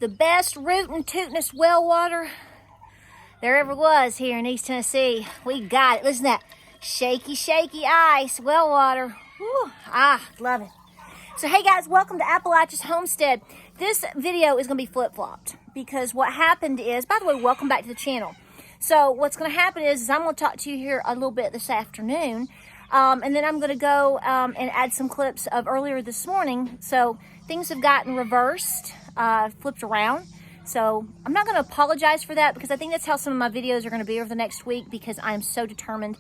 the best rootin' tootin'est well water there ever was here in East Tennessee. We got it. Listen to that shaky, shaky ice well water. Woo, love it. So hey guys, welcome to Appalachia's Homestead. This video is going to be flip-flopped because what happened is, by the way, welcome back to the channel. So what's going to happen is I'm going to talk to you here a little bit this afternoon, and then I'm going to go and add some clips of earlier this morning. So things have gotten reversed, flipped around. So I'm not going to apologize for that because I think that's how some of my videos are going to be over the next week, because I'm so determined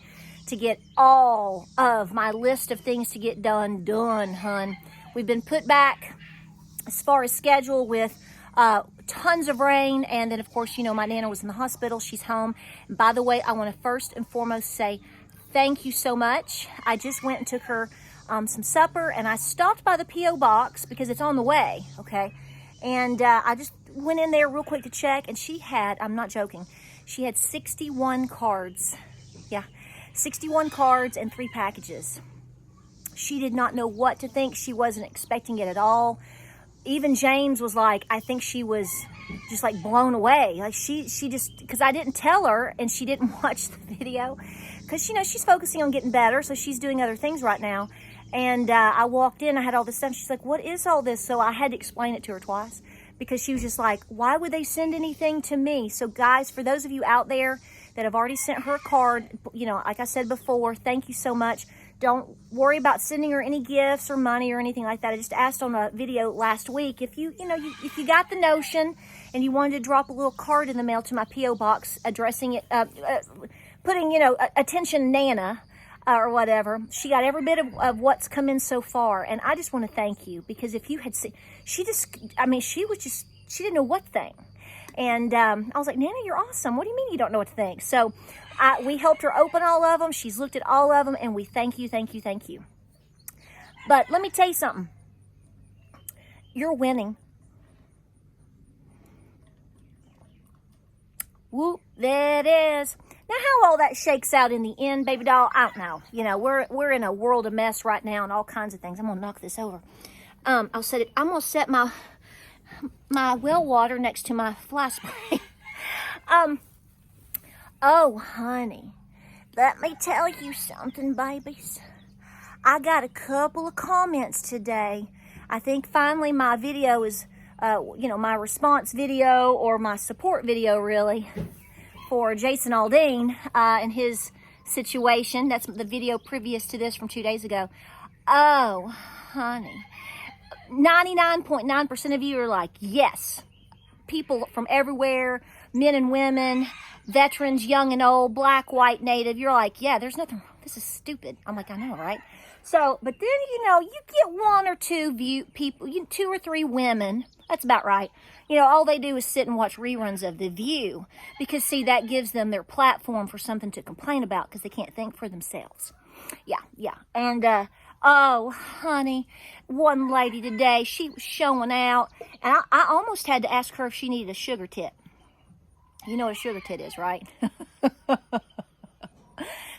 to get all of my list of things to get done, hun. We've been put back as far as schedule with tons of rain, and then of course, you know, my Nana was in the hospital. She's home. And by the way, I want to first and foremost say thank you so much. I just went and took her some supper, and I stopped by the P.O. box because it's on the way, okay? And I just went in there real quick to check, and she had, I'm not joking, she had 61 cards. Yeah, 61 cards and 3 packages. She did not know what to think. She wasn't expecting it at all. Even James was like, I think she was just like blown away. Like she just, because I didn't tell her and she didn't watch the video, because, you know, she's focusing on getting better. So she's doing other things right now. And I walked in, I had all this stuff. She's like, what is all this? So I had to explain it to her twice, because she was just like, why would they send anything to me? So guys, for those of you out there that have already sent her a card, you know, like I said before, thank you so much. Don't worry about sending her any gifts or money or anything like that. I just asked on a video last week if you got the notion and you wanted to drop a little card in the mail to my P.O. box addressing it, putting, you know, attention Nana or whatever. She got every bit of what's come in so far. And I just want to thank you, because if you had seen, she didn't know what to think. And I was like, Nana, you're awesome. What do you mean you don't know what to think? So we helped her open all of them. She's looked at all of them, and we thank you. But let me tell you something. You're winning. Whoop, there it is. Now, how all that shakes out in the end, baby doll, I don't know. You know, we're in a world of mess right now and all kinds of things. I'm gonna knock this over. I'm gonna set my well water next to my fly spray. Oh, honey, let me tell you something, babies. I got a couple of comments today. I think finally my video is, my response video, or my support video, really, for Jason Aldean and his situation. That's the video previous to this from 2 days ago. Oh, honey. 99.9% of you are like, yes. People from everywhere, men and women, veterans, young and old, black, white, native. You're like, yeah, there's nothing wrong. This is stupid. I'm like, I know, right? So, but then, you know, you get 1 or 2 people, 2 or 3 women. That's about right. You know, all they do is sit and watch reruns of The View, because, see, that gives them their platform for something to complain about, because they can't think for themselves. Yeah. And, oh, honey, one lady today, she was showing out, and I almost had to ask her if she needed a sugar tit. You know what a sugar tit is, right?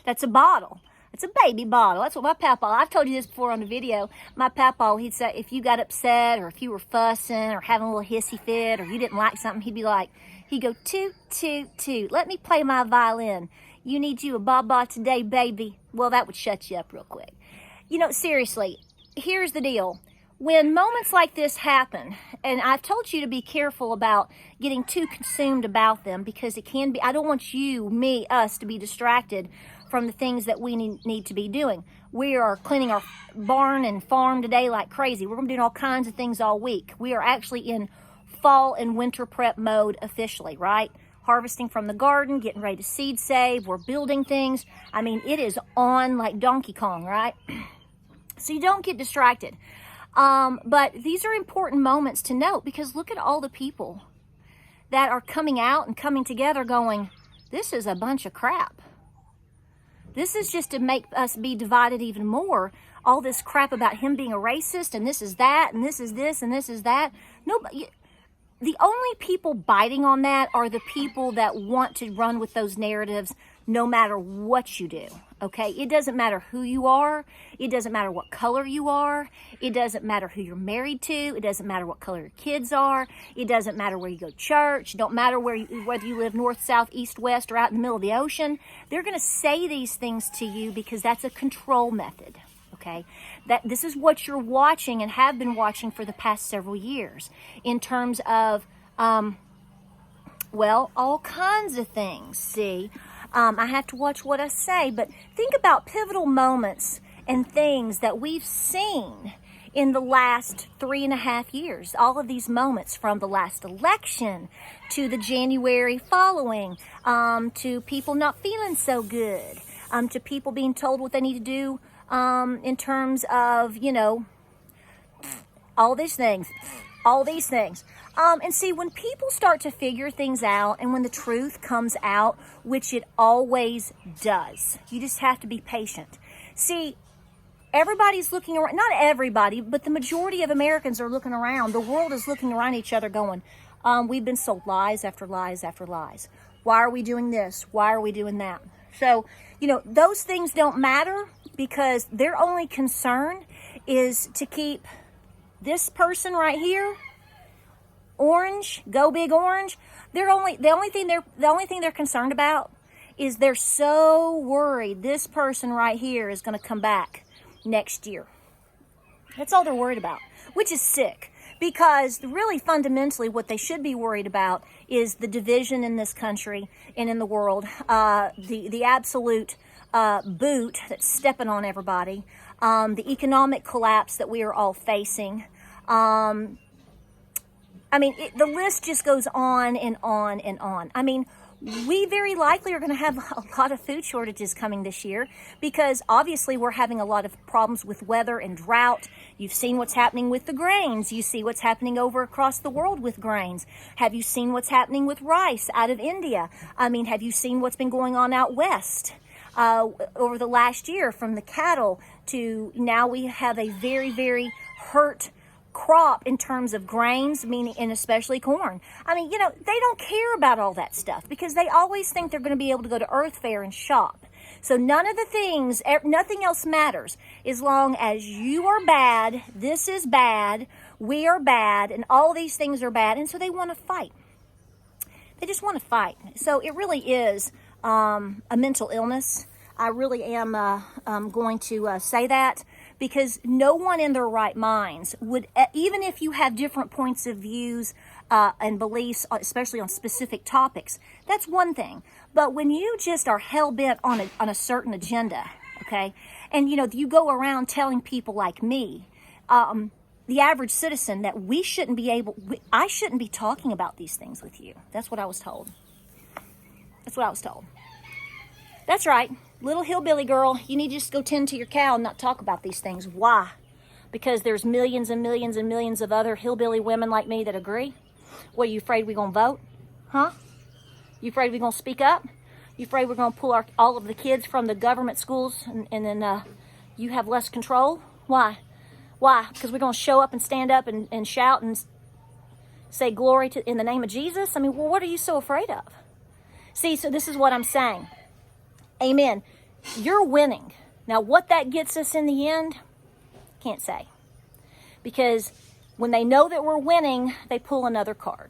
That's a bottle. It's a baby bottle. That's what my papa, I've told you this before on the video. My papa, he'd say, if you got upset, or if you were fussing, or having a little hissy fit, or you didn't like something, he'd be like, he'd go, toot, toot, toot. Let me play my violin. You need you a baba today, baby. Well, that would shut you up real quick. You know, seriously, here's the deal. When moments like this happen, and I've told you to be careful about getting too consumed about them, because it can be, I don't want you, me, us to be distracted from the things that we need to be doing. We are cleaning our barn and farm today like crazy. We're going to be doing all kinds of things all week. We are actually in fall and winter prep mode officially, right? Harvesting from the garden, getting ready to seed save. We're building things. I mean, it is on like Donkey Kong, right? So you don't get distracted. But these are important moments to note, because look at all the people that are coming out and coming together going, this is a bunch of crap. This is just to make us be divided even more. All this crap about him being a racist, and this is that, and this is this, and this is that. Nobody, the only people biting on that are the people that want to run with those narratives no matter what you do, okay? It doesn't matter who you are. It doesn't matter what color you are. It doesn't matter who you're married to. It doesn't matter what color your kids are. It doesn't matter where you go to church. It don't matter whether you live north, south, east, west, or out in the middle of the ocean. They're going to say these things to you because that's a control method, okay? That this is what you're watching and have been watching for the past several years in terms of, well, all kinds of things, see? I have to watch what I say, but think about pivotal moments and things that we've seen in the last 3.5 years. All of these moments, from the last election to the January following, to people not feeling so good, to people being told what they need to do in terms of, you know, all these things. And see, when people start to figure things out and when the truth comes out, which it always does, you just have to be patient. See, everybody's looking around, not everybody, but the majority of Americans are looking around. The world is looking around each other going, we've been sold lies after lies after lies. Why are we doing this? Why are we doing that? So, you know, those things don't matter because their only concern is to keep this person right here, orange, go big orange. The only thing they're concerned about is they're so worried this person right here is going to come back next year. That's all they're worried about, which is sick, because really fundamentally what they should be worried about is the division in this country and in the world, the absolute boot that's stepping on everybody, the economic collapse that we are all facing. I mean, the list just goes on and on and on. I mean, we very likely are going to have a lot of food shortages coming this year because obviously we're having a lot of problems with weather and drought. You've seen what's happening with the grains. You see what's happening over across the world with grains. Have you seen what's happening with rice out of India? I mean, have you seen what's been going on out west over the last year, from the cattle to now we have a very, very hurt crop in terms of grains, meaning, and especially corn. I mean, you know, they don't care about all that stuff because they always think they're going to be able to go to Earth Fair and shop. So none of the things, nothing else matters as long as you are bad, this is bad, we are bad, and all these things are bad. And so they want to fight. They just want to fight. So it really is a mental illness. I really am going to say that, because no one in their right minds would, even if you have different points of views and beliefs, especially on specific topics, that's one thing. But when you just are hell-bent on a certain agenda, okay, and you know, you go around telling people like me, the average citizen, that I shouldn't be talking about these things with you. That's what I was told. That's what I was told. That's right. Little hillbilly girl, you need to just go tend to your cow and not talk about these things. Why? Because there's millions and millions and millions of other hillbilly women like me that agree. What, are you afraid we're going to vote? Huh? You afraid we're going to speak up? You afraid we're going to pull all of the kids from the government schools and then you have less control? Why? Why? Because we're going to show up and stand up and shout and say glory in the name of Jesus? I mean, well, what are you so afraid of? See, so this is what I'm saying. Amen. You're winning. Now, what that gets us in the end, can't say. Because when they know that we're winning, they pull another card.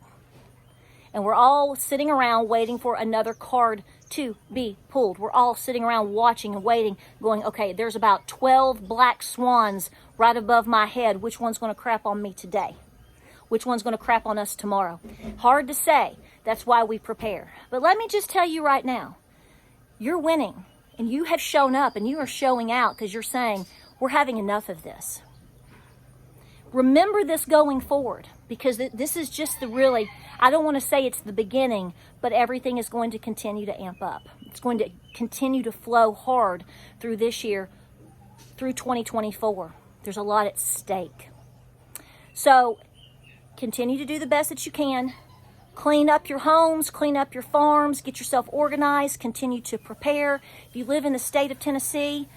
And we're all sitting around waiting for another card to be pulled. We're all sitting around watching and waiting, going, okay, there's about 12 black swans right above my head. Which one's going to crap on me today? Which one's going to crap on us tomorrow? Hard to say. That's why we prepare. But let me just tell you right now, you're winning, and you have shown up, and you are showing out because you're saying, we're having enough of this. Remember this going forward, because this is just I don't want to say it's the beginning, but everything is going to continue to amp up. It's going to continue to flow hard through this year, through 2024. There's a lot at stake. So continue to do the best that you can. Clean up your homes, clean up your farms, get yourself organized, continue to prepare. If you live in the state of Tennessee,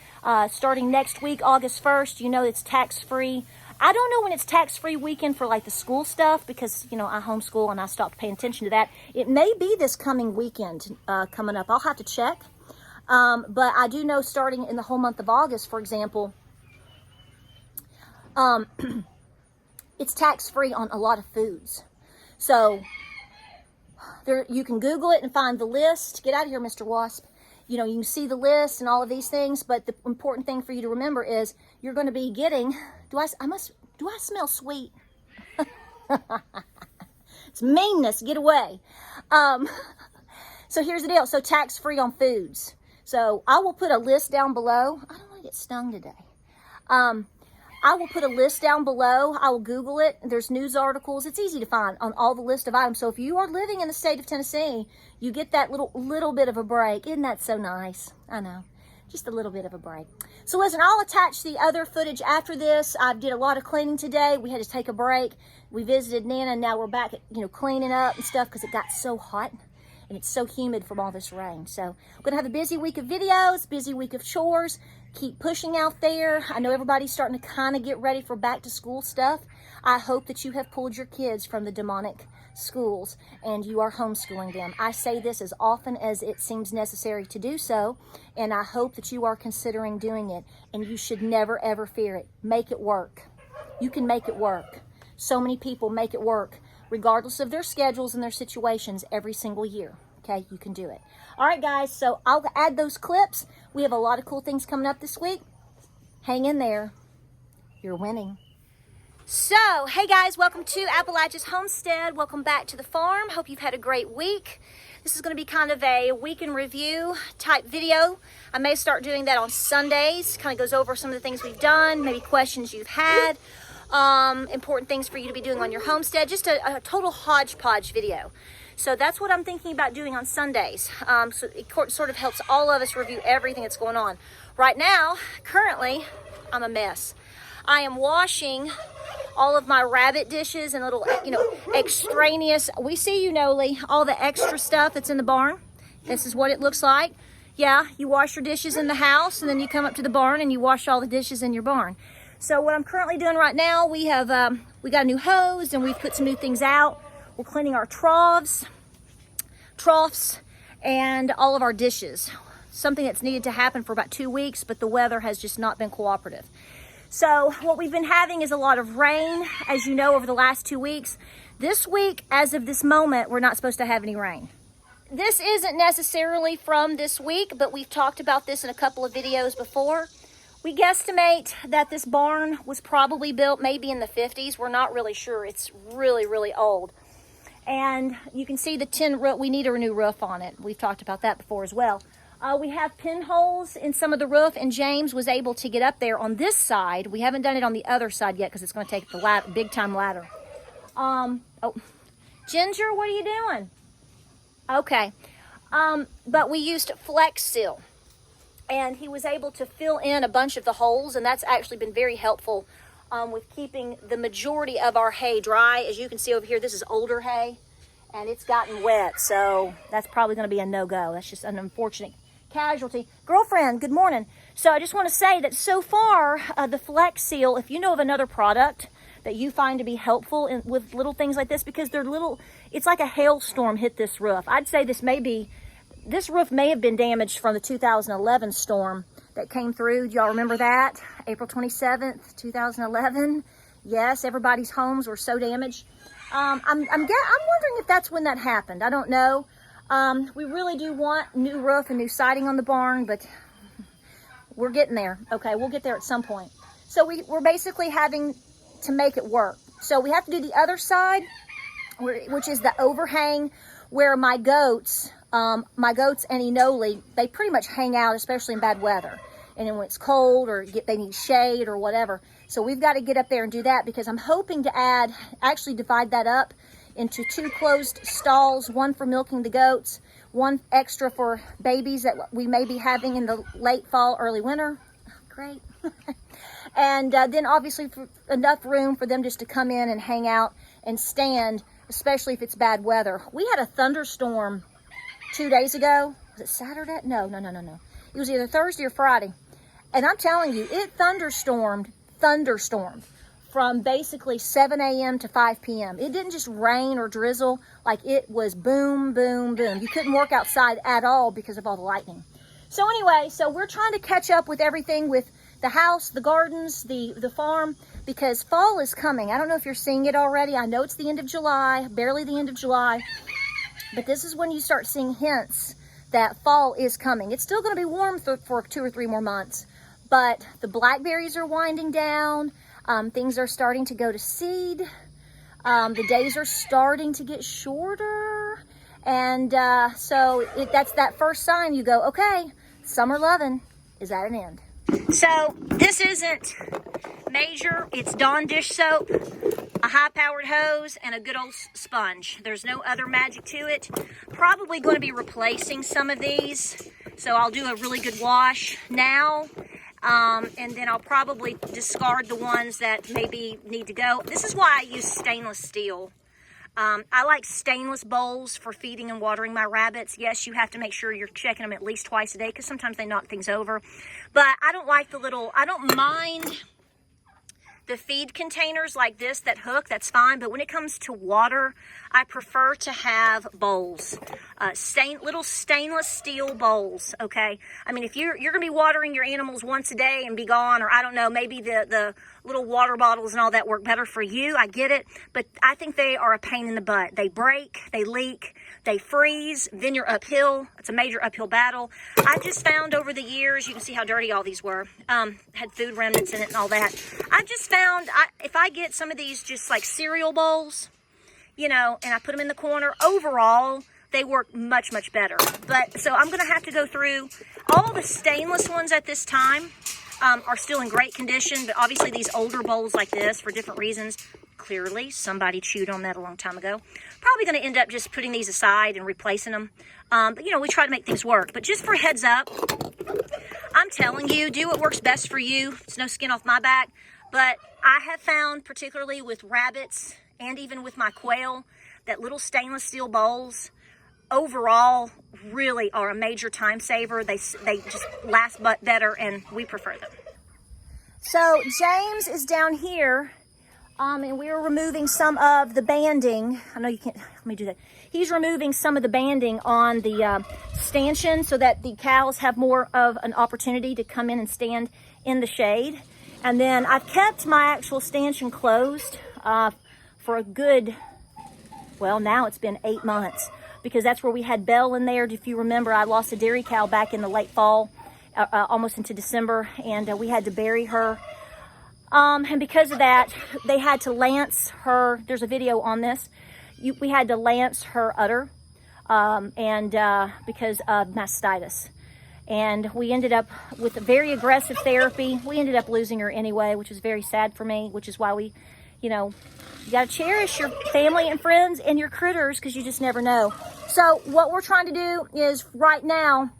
starting next week, August 1st, you know it's tax-free. I don't know when it's tax-free weekend for like the school stuff because, you know, I homeschool and I stopped paying attention to that. It may be this coming weekend coming up. I'll have to check. But I do know starting in the whole month of August, for example, it's tax-free on a lot of foods. So there, you can Google it and find the list. Get out of here, Mr. Wasp. You know, you can see the list and all of these things, but the important thing for you to remember is you're going to be getting, do I smell sweet? It's meanness, get away. So here's the deal. So tax-free on foods. So I will put a list down below. I don't want to get stung today. I will put a list down below. I will Google it. There's news articles. It's easy to find on all the list of items. So if you are living in the state of Tennessee, you get that little bit of a break. Isn't that so nice? I know. Just a little bit of a break. So listen, I'll attach the other footage after this. I did a lot of cleaning today. We had to take a break. We visited Nana, and now we're back at, cleaning up and stuff because it got so hot. And it's so humid from all this rain. So we're going to have a busy week of videos, busy week of chores. Keep pushing out there. I know everybody's starting to kind of get ready for back to school stuff. I hope that you have pulled your kids from the demonic schools and you are homeschooling them. I say this as often as it seems necessary to do so, and I hope that you are considering doing it, and you should never ever fear it. Make it work. You can make it work. So many people make it work regardless of their schedules and their situations every single year. Okay, you can do it. All right, guys, so I'll add those clips. We have a lot of cool things coming up this week. Hang in there. You're winning. So, hey guys, welcome to Appalachia's Homestead. Welcome back to the farm. Hope you've had a great week. This is going to be kind of a week in review type video. I may start doing that on Sundays. Kind of goes over some of the things we've done, maybe questions you've had. Important things for you to be doing on your homestead, just a total hodgepodge video. So that's what I'm thinking about doing on Sundays. So it sort of helps all of us review everything that's going on. Right now, currently, I'm a mess. I am washing all of my rabbit dishes and little, extraneous, we see you, Noli, all the extra stuff that's in the barn. This is what it looks like. Yeah, you wash your dishes in the house and then you come up to the barn and you wash all the dishes in your barn. So what I'm currently doing right now, we got a new hose and we've put some new things out. We're cleaning our troughs, and all of our dishes. Something that's needed to happen for about 2 weeks, but the weather has just not been cooperative. So what we've been having is a lot of rain, as you know, over the last 2 weeks. This week, as of this moment, we're not supposed to have any rain. This isn't necessarily from this week, but we've talked about this in a couple of videos before. We guesstimate that this barn was probably built maybe in the 50s. We're not really sure. It's really, really old. And you can see the tin roof. We need a new roof on it. We've talked about that before as well. We have pinholes in some of the roof, and James was able to get up there on this side. We haven't done it on the other side yet because it's going to take the big time ladder. Ginger, what are you doing? Okay. But we used Flex Seal, and he was able to fill in a bunch of the holes, and that's actually been very helpful with keeping the majority of our hay dry. As you can see over here, this is older hay, and it's gotten wet, so that's probably going to be a no-go. That's just an unfortunate casualty. Girlfriend, good morning. So I just want to say that so far, the Flex Seal, if you know of another product that you find to be helpful with little things like this, because they're little, it's like a hailstorm hit this roof. I'd say this roof may have been damaged from the 2011 storm that came through. Do y'all remember that? April 27th, 2011. Yes, everybody's homes were so damaged. I'm wondering if that's when that happened. I don't know. We really do want new roof and new siding on the barn, but we're getting there. Okay, we'll get there at some point. So we're basically having to make it work. So we have to do the other side, which is the overhang where my goats and Enoli, they pretty much hang out, especially in bad weather. And then when it's cold or they need shade or whatever. So we've got to get up there and do that, because I'm hoping to actually divide that up into 2 closed stalls, one for milking the goats, one extra for babies that we may be having in the late fall, early winter. Great. And then obviously enough room for them just to come in and hang out and stand, especially if it's bad weather. We had a thunderstorm 2 days ago. Was it Saturday? No. It was either Thursday or Friday. And I'm telling you, it thunderstormed from basically 7 a.m. to 5 p.m. It didn't just rain or drizzle. Like, it was boom, boom, boom. You couldn't work outside at all because of all the lightning. So anyway, so we're trying to catch up with everything with the house, the gardens, the farm, because fall is coming. I don't know if you're seeing it already. I know it's the end of July, barely the end of July, but this is when you start seeing hints that fall is coming. It's still going to be warm for 2 or 3 more months, but the blackberries are winding down. Things are starting to go to seed. The days are starting to get shorter. And so that's that first sign you go, okay, summer loving is at an end. So this isn't major. It's Dawn dish soap, a high-powered hose, and a good old sponge. There's no other magic to it. Probably going to be replacing some of these. So I'll do a really good wash now. And then I'll probably discard the ones that maybe need to go. This is why I use stainless steel. I like stainless bowls for feeding and watering my rabbits. Yes, you have to make sure you're checking them at least twice a day because sometimes they knock things over. But I don't like I don't mind the feed containers like this that hook, that's fine. But when it comes to water, I prefer to have bowls, little stainless steel bowls, okay? I mean, if you're going to be watering your animals once a day and be gone, or I don't know, maybe the little water bottles and all that work better for you, I get it. But I think they are a pain in the butt. They break, they leak, they freeze, then you're uphill. It's a major uphill battle. I just found over the years, you can see how dirty all these were, had food remnants in it and all that. I just found, if I get some of these just like cereal bowls, you know, and I put them in the corner, overall, they work much, much better. But, so I'm going to have to go through all the stainless ones at this time. Are still in great condition, but obviously these older bowls like this, for different reasons, clearly somebody chewed on that a long time ago. Probably going to end up just putting these aside and replacing them. But, you know, we try to make things work. But just for a heads up, I'm telling you, do what works best for you. It's no skin off my back. But I have found, particularly with rabbits and even with my quail, that little stainless steel bowls overall really are a major time saver. They just last but better, and we prefer them. So James is down here, and we're removing some of the banding. I know you can't, let me do that. He's removing some of the banding on the stanchion so that the cows have more of an opportunity to come in and stand in the shade. And then I've kept my actual stanchion closed for a good, well, now it's been 8 months. Because that's where we had Belle in there. If you remember, I lost a dairy cow back in the late fall, almost into December, and we had to bury her. And because of that, they had to lance her. There's a video on this. We had to lance her udder, because of mastitis. And we ended up with a very aggressive therapy. We ended up losing her anyway, which was very sad for me, which is why we, you know, you got to cherish your family and friends and your critters because you just never know. So what we're trying to do is right now,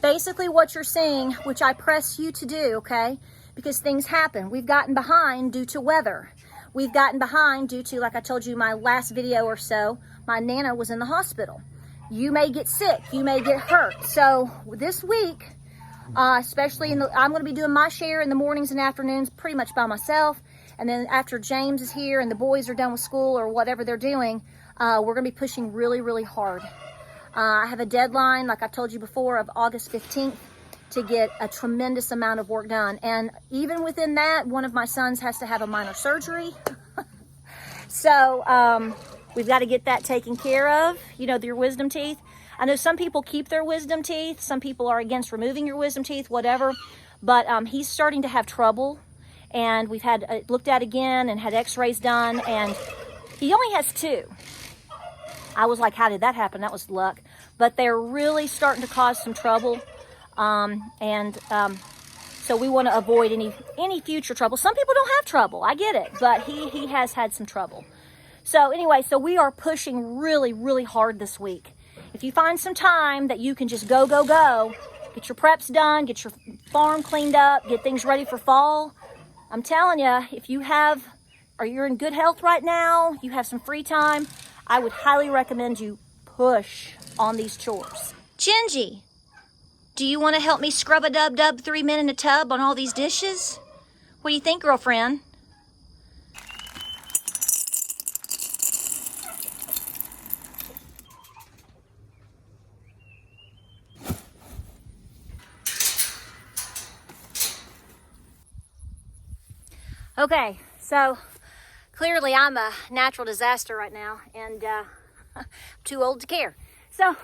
basically what you're seeing, which I press you to do, okay? Because things happen. We've gotten behind due to weather. We've gotten behind due to, like I told you my last video or so, my Nana was in the hospital. You may get sick. You may get hurt. So this week, especially I'm going to be doing my share in the mornings and afternoons pretty much by myself. And then after James is here and the boys are done with school or whatever they're doing, we're going to be pushing really, really hard. I have a deadline, like I've told you before, of August 15th to get a tremendous amount of work done. And even within that, one of my sons has to have a minor surgery. So we've got to get that taken care of, you know, your wisdom teeth. I know some people keep their wisdom teeth. Some people are against removing your wisdom teeth, whatever. But he's starting to have trouble. And we've had looked at again and had x-rays done, and he only has 2. I was like, how did that happen? That was luck. But they're really starting to cause some trouble. So we want to avoid any future trouble. Some people don't have trouble. I get it. But he has had some trouble. So anyway, so we are pushing really, really hard this week. If you find some time that you can just go, get your preps done, get your farm cleaned up, get things ready for fall, I'm telling you, if you you're in good health right now, you have some free time, I would highly recommend you push on these chores. Gingy, do you want to help me scrub a dub 3 men in a tub on all these dishes? What do you think, girlfriend? Okay, so clearly I'm a natural disaster right now, and I'm too old to care. So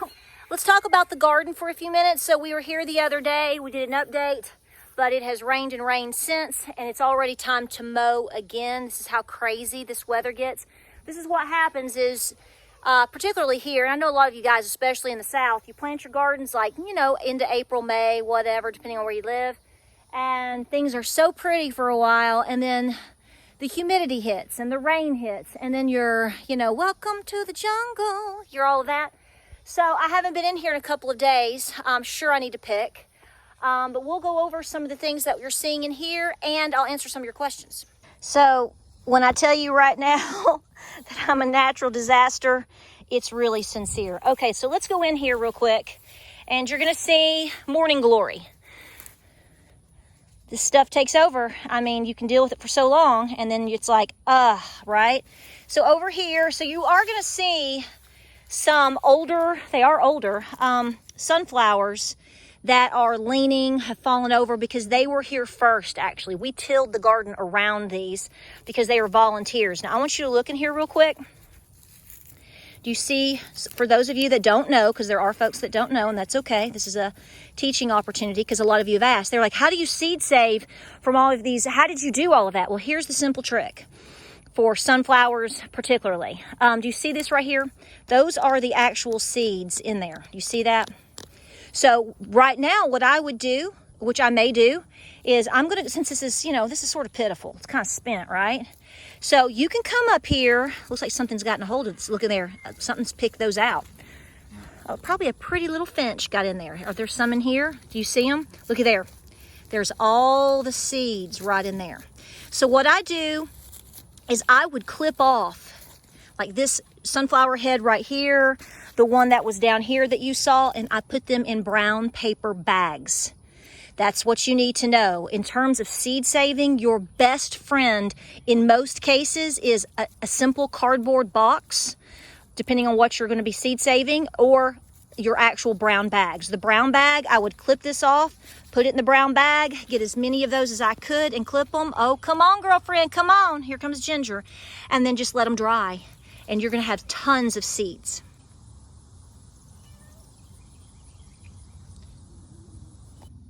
let's talk about the garden for a few minutes. So we were here the other day, we did an update, but it has rained and rained since, and it's already time to mow again. This is how crazy this weather gets. This is what happens is, particularly here, and I know a lot of you guys, especially in the South, you plant your gardens like, you know, into April, May, whatever, depending on where you live. And things are so pretty for a while, and then the humidity hits and the rain hits, and then you're, you know, welcome to the jungle. You're all of that. So I haven't been in here in a couple of days. I'm sure I need to pick. But we'll go over some of the things that you're seeing in here, and I'll answer some of your questions. So when I tell you right now that I'm a natural disaster, it's really sincere. Okay, so let's go in here real quick, and you're gonna see morning glory. This stuff takes over. I mean, you can deal with it for so long, and then it's like, right? So over here, so you are gonna see some older, they are older, sunflowers that are leaning, have fallen over because they were here first, actually. We tilled the garden around these because they were volunteers. Now, I want you to look in here real quick. Do you see, for those of you that don't know, because there are folks that don't know, and that's okay. This is a teaching opportunity because a lot of you have asked. They're like, how do you seed save from all of these? How did you do all of that? Well, here's the simple trick for sunflowers particularly. Do you see this right here? Those are the actual seeds in there. You see that? So right now, what I would do, which I may do, is I'm going to, since this is, you know, this is sort of pitiful. It's kind of spent, right? So you can come up here. Looks like something's gotten a hold of this. Look in there. Something's picked those out. Oh, probably a pretty little finch got in there. Are there some in here? Do you see them? Looky there. There's all the seeds right in there. So what I do is I would clip off like this sunflower head right here, the one that was down here that you saw, and I put them in brown paper bags. That's what you need to know. In terms of seed saving, your best friend in most cases is a simple cardboard box, depending on what you're going to be seed saving, or your actual brown bags. The brown bag, I would clip this off, put it in the brown bag, get as many of those as I could and clip them. Oh, come on, girlfriend, come on. Here comes Ginger. And then just let them dry. And you're going to have tons of seeds.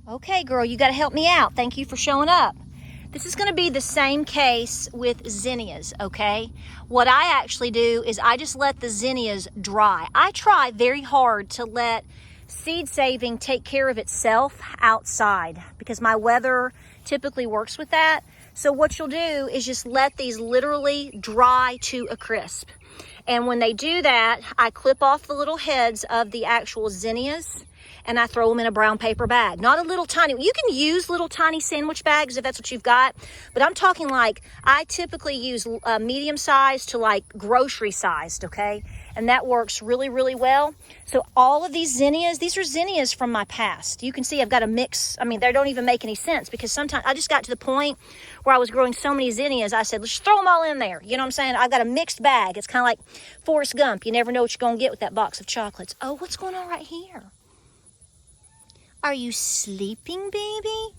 Okay, girl, you got to help me out. Thank you for showing up. This is going to be the same case with zinnias, okay? What I actually do is I just let the zinnias dry. I try very hard to let seed saving take care of itself outside because my weather typically works with that. So what you'll do is just let these literally dry to a crisp. And when they do that, I clip off the little heads of the actual zinnias and I throw them in a brown paper bag. Not a little tiny, you can use little tiny sandwich bags if that's what you've got, but I'm talking like, I typically use medium sized to like grocery sized, okay? And that works really, really well. So all of these zinnias, these are zinnias from my past. You can see I've got a mix. I mean, they don't even make any sense because sometimes I just got to the point where I was growing so many zinnias, I said, let's throw them all in there. You know what I'm saying? I've got a mixed bag. It's kind of like Forrest Gump. You never know what you're going to get with that box of chocolates. Oh, what's going on right here? Are you sleeping, baby?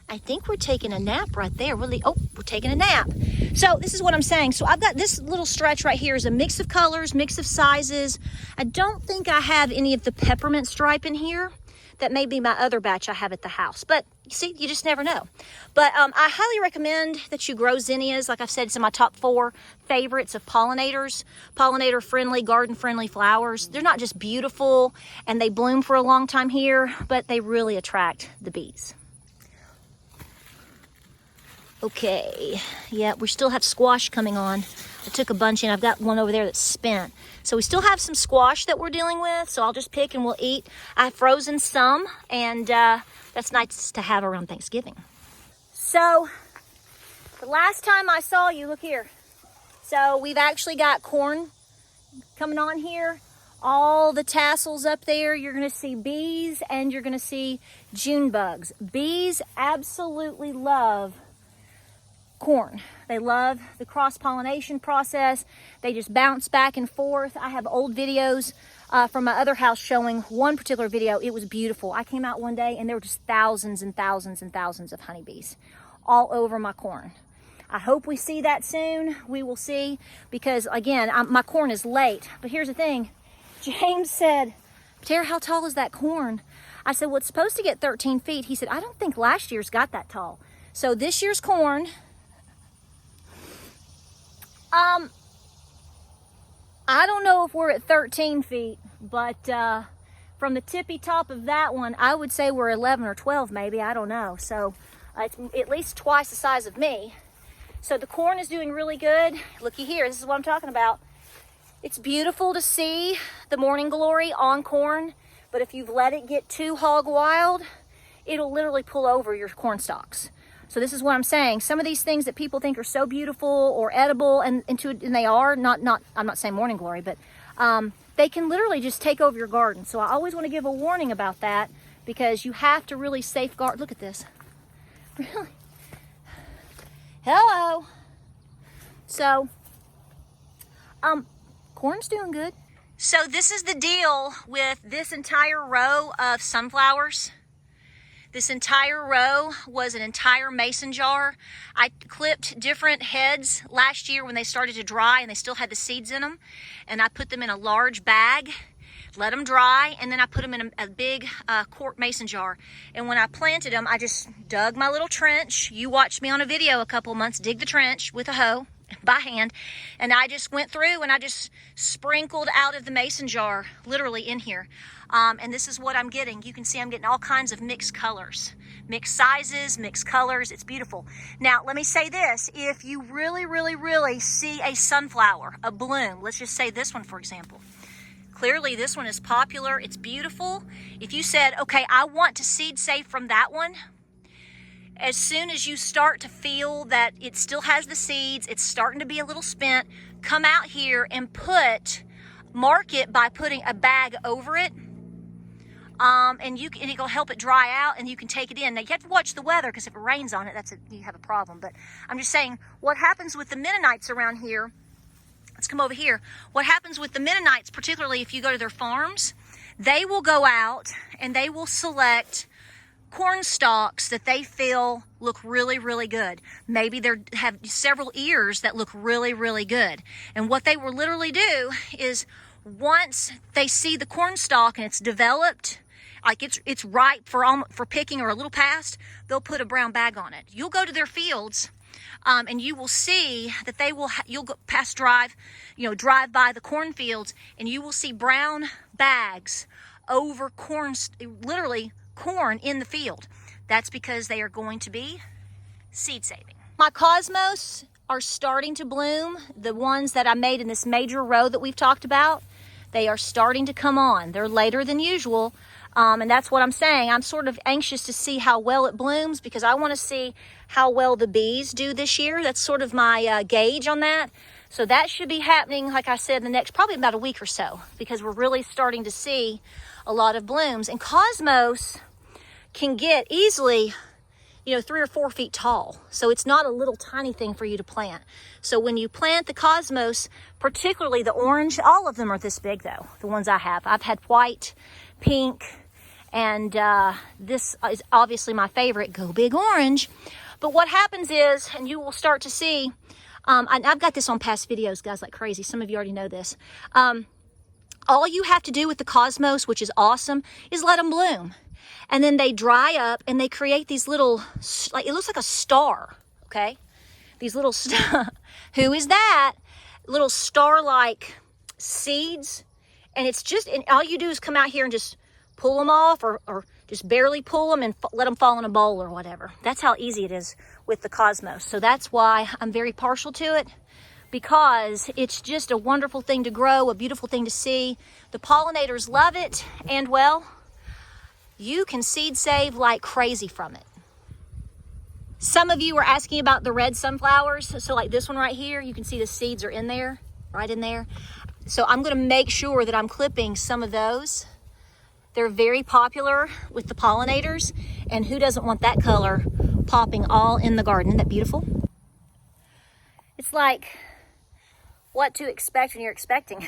I think we're taking a nap right there. Really? Oh, we're taking a nap. So this is what I'm saying. So I've got this little stretch right here is a mix of colors, mix of sizes. I don't think I have any of the peppermint stripe in here. That may be my other batch I have at the house. But you see, you just never know. But I highly recommend that you grow zinnias. Like I've said, it's in my top 4 favorites of pollinators. Pollinator-friendly, garden-friendly flowers. They're not just beautiful and they bloom for a long time here, but they really attract the bees. Okay, yeah, we still have squash coming on. I took a bunch in. I've got one over there that's spent. So we still have some squash that we're dealing with, so I'll just pick and we'll eat. I've frozen some, and that's nice to have around Thanksgiving. So the last time I saw you, look here. So we've actually got corn coming on here. All the tassels up there, you're going to see bees and you're going to see June bugs. Bees absolutely love corn. They love the cross-pollination process. They just bounce back and forth. I have old videos from my other house showing one particular video. It was beautiful. I came out one day and there were just thousands and thousands and thousands of honeybees all over my corn. I hope we see that soon. We will see, because again, my corn is late. But here's the thing. James said, Tara, how tall is that corn? I said, well, it's supposed to get 13 feet. He said, I don't think last year's got that tall. So this year's corn, I don't know if we're at 13 feet, but from the tippy top of that one, I would say we're 11 or 12 maybe, I don't know. So it's at least twice the size of me. So the corn is doing really good. Looky here, this is what I'm talking about. It's beautiful to see the morning glory on corn, but if you've let it get too hog wild, it'll literally pull over your corn stalks. So this is what I'm saying. Some of these things that people think are so beautiful or edible, and they are, I'm not saying morning glory, but they can literally just take over your garden. So I always want to give a warning about that, because you have to really safeguard. Look at this. Really? Hello. So, corn's doing good. So this is the deal with this entire row of sunflowers. This entire row was an entire mason jar. I clipped different heads last year when they started to dry and they still had the seeds in them. And I put them in a large bag, let them dry, and then I put them in a big quart mason jar. And when I planted them, I just dug my little trench. You watched me on a video a couple months dig the trench with a hoe by hand. And I just went through and I just sprinkled out of the mason jar, literally in here. And this is what I'm getting. You can see I'm getting all kinds of mixed colors, mixed sizes, mixed colors. It's beautiful. Now, let me say this. If you really, really, really see a sunflower, a bloom, let's just say this one, for example. Clearly, this one is popular. It's beautiful. If you said, okay, I want to seed save from that one, as soon as you start to feel that it still has the seeds, it's starting to be a little spent, come out here and mark it by putting a bag over it. And it'll help it dry out, and you can take it in. Now you have to watch the weather, because if it rains on it, you have a problem. But I'm just saying, what happens with the Mennonites around here, let's come over here. What happens with the Mennonites, particularly if you go to their farms, they will go out and they will select corn stalks that they feel look really, really good. Maybe they have several ears that look really, really good. And what they will literally do is, once they see the corn stalk and it's developed, like it's ripe for picking or a little past, they'll put a brown bag on it. You'll go to their fields, and you will see that you'll go drive by the cornfields, and you will see brown bags over corn, literally corn in the field. That's because they are going to be seed saving. My cosmos are starting to bloom. The ones that I made in this major row that we've talked about, they are starting to come on. They're later than usual. And that's what I'm saying. I'm sort of anxious to see how well it blooms, because I want to see how well the bees do this year. That's sort of my gauge on that. So that should be happening, like I said, in the next probably about a week or so, because we're really starting to see a lot of blooms. And cosmos can get easily 3 or 4 feet tall. So it's not a little tiny thing for you to plant. So when you plant the cosmos, particularly the orange, all of them are this big though, the ones I have. I've had white, pink, and this is obviously my favorite, Go Big Orange. But what happens is, and you will start to see, I've got this on past videos, guys, like crazy. Some of you already know this. All you have to do with the cosmos, which is awesome, is let them bloom. And then they dry up and they create these little, like, it looks like a star, okay? These little, who is that? Little star-like seeds. And it's just, and all you do is come out here and just pull them off, or just barely pull them and let them fall in a bowl or whatever. That's how easy it is with the cosmos. So that's why I'm very partial to it, because it's just a wonderful thing to grow, a beautiful thing to see. The pollinators love it, and well, you can seed save like crazy from it. Some of you were asking about the red sunflowers. So like this one right here, you can see the seeds are in there, right in there. So I'm gonna make sure that I'm clipping some of those. They're very popular with the pollinators, and who doesn't want that color popping all in the garden? Isn't that beautiful? It's like what to expect when you're expecting.